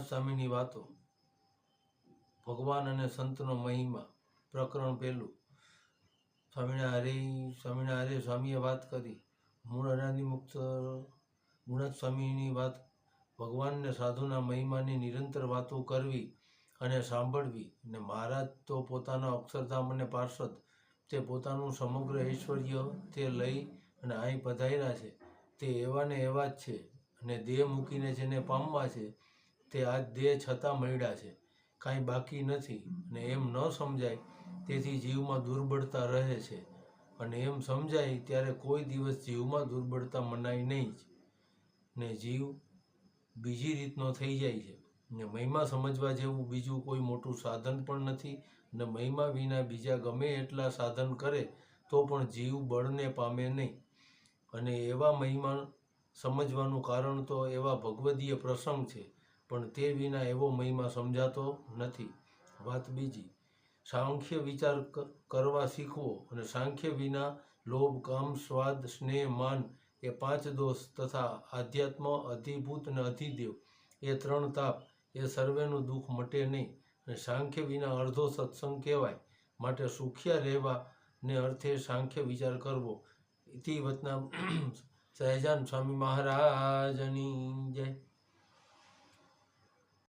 ગુરુનાથ સ્વામીની વાતો, ભગવાન અને સંતનો મહિમા, પ્રકરણ પહેલું. સ્વામિનારાયણ સ્વામીએ વાત કરી. મૂળ અનાદિમુક્ત ગુરુનાથ સ્વામીની વાત. ભગવાનને સાધુના મહિમાની નિરંતર વાતો કરવી અને સાંભળવી. અને મહારાજ તો પોતાના અક્ષરધામ અને પાર્ષદ, તે પોતાનું સમગ્ર ઐશ્વર્ય તે લઈ અને અહીં પધાર્યા છે. તે એવા ને એવા જ છે, અને દેહ મૂકીને જેને પામવા છે તે આ દેહ છતાં મળ્યા છે, કાંઈ બાકી નથી. અને એમ ન સમજાય તેથી જીવમાં દુર્બળતા રહે છે, અને એમ સમજાય ત્યારે કોઈ દિવસ જીવમાં દુર્બળતા મનાય નહીં જ, ને જીવ બીજી રીતનો થઈ જાય છે. ને મહિમા સમજવા જેવું બીજું કોઈ મોટું સાધન પણ નથી. ને મહિમા વિના બીજા ગમે એટલા સાધન કરે તો પણ જીવ બળને પામે નહીં. અને એવા મહિમા સમજવાનું કારણ તો એવા ભગવદીય પ્રસંગ છે, પણ તે વિના એવો મહિમા સમજાતો નથી. વાત બીજી, સાંખ્ય વિચાર કરવા શીખવો. અને સાંખ્ય વિના લોભ, કામ, સ્વાદ, સ્નેહ, માન એ 5 દોષ તથા આધ્યાત્મ, અધિભૂત અને અધિદેવ એ 3 તાપ એ સર્વેનું દુઃખ મટે નહીં. અને સાંખ્ય વિના અડધો સત્સંગ કહેવાય. માટે સુખિયા રહેવા ને અર્થે સાંખ્ય વિચાર કરવો. ઇતિ વતનામ સહજાનંદ સ્વામી મહારાજની જય.